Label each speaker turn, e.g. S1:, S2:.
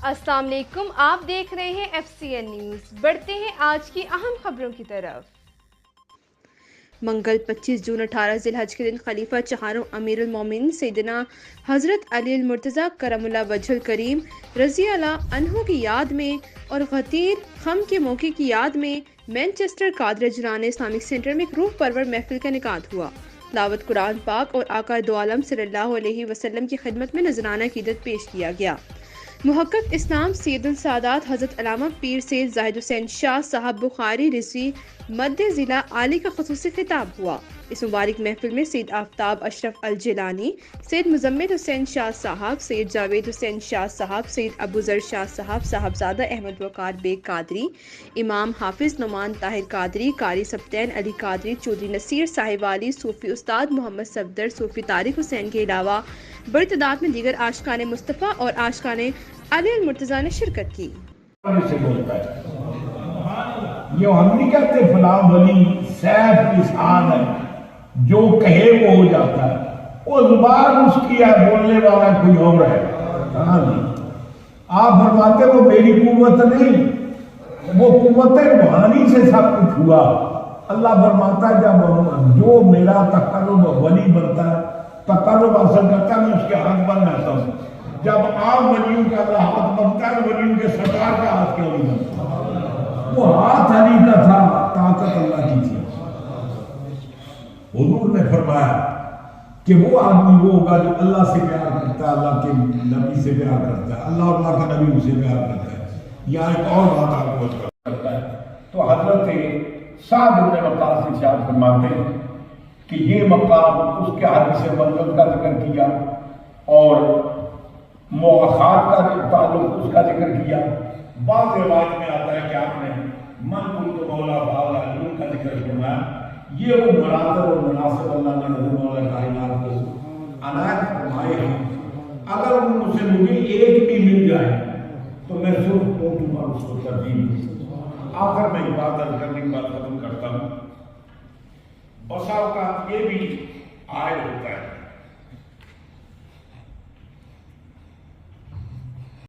S1: السلام علیکم، آپ دیکھ رہے ہیں FCN نیوز۔ بڑھتے ہیں آج کی اہم خبروں کی طرف۔ منگل 25 جون 18 ذی الحج کے دن خلیفہ چہاروں امیر المومنین سیدنا حضرت علی المرتضیٰ کرم اللہ وجہ الکریم رضی اللہ عنہ کی یاد میں اور غدیر خم کے موقع کی یاد میں مینچسٹر قادریہ جیلانی اسلامک سینٹر میں ایک روح پرور محفل کا انعقاد ہوا۔ تلاوت قرآن پاک اور آقا دو عالم صلی اللہ علیہ وسلم کی خدمت میں نذرانہ عقیدت پیش کیا گیا۔ محقق اسلام سید السادات حضرت علامہ پیر سید زاہد حسین شاہ صاحب بخاری رضوی مد ضلع عالی کا خصوصی خطاب ہوا۔ اس مبارک محفل میں سید آفتاب اشرف الجیلانی، سید مزمل حسین شاہ صاحب، سید جاوید حسین شاہ صاحب، سید ابو ذر شاہ صاحب، صاحبزادہ احمد وقار بیگ قادری، امام حافظ نعمان طاہر قادری، قاری سبطین علی قادری، چودھری نصیر صاحبوالی، صوفی استاد محمد صفدر، صوفی طارق حسین کے علاوہ بڑی تعداد میں دیگر عاشقان مصطفیٰ اور عاشقان علی المرتضیٰ نے شرکت کی۔
S2: یہ ہم نہیں کہتے فلاں ولی سیف لسان ہے، جو کہے وہ ہو جاتا ہے، وہ زبان اس کی ہے، بولنے والا کوئی اور ہے۔ آپ فرماتے وہ میری قوت نہیں، وہ قوت روحانی سے سب کچھ ہوا۔ اللہ فرماتا ہے جب جو میرا تقرب ولی بنتا ہے، تقرب حاصل کرتا ہے، میں اس کے ہاتھ بن جاتا ہوں۔ جب عام ولیوں کا اللہ ہاتھ بنتا ہے، ولیوں کے سرکار کا ہاتھ کیوں نہیں بنتا؟ وہ ہاتھ علی کا تھا، طاقت اللہ کی تھی۔ حضور نے فرمایا کہ وہ آدمی وہ ہوگا جو اللہ سے پیار کرتا ہے، اللہ کے نبی سے پیار کرتا ہے، اللہ اور اللہ کا نبی اسے پیار کرتا ہے۔ یا ایک اور بات آپ کو کرتا ہے تو حضرت سعد بن وقاص ارشاد فرماتے ہیں کہ یہ مقام اس کے حدیث منزل کا ذکر کیا اور مواخات کا تعلق اس کا ذکر کیا۔ بعض روایت میں آتا ہے کہ آپ نے من کنت مولا فاولا علوم کا ذکر فرمایا۔ یہ وہ مناظر اور مناسب اللہ نے حضور مولا کائنات کو عنایت فرمائے ہیں۔ اگر ان سے مجھے ایک بھی مل جائے تو میں صرف اونٹوں پر اس کو ترجیح دوں۔ آخر میں عبادت کرنے کی بات ختم کرتا ہوں۔ بسا اوقات یہ بھی عائد ہوتا ہے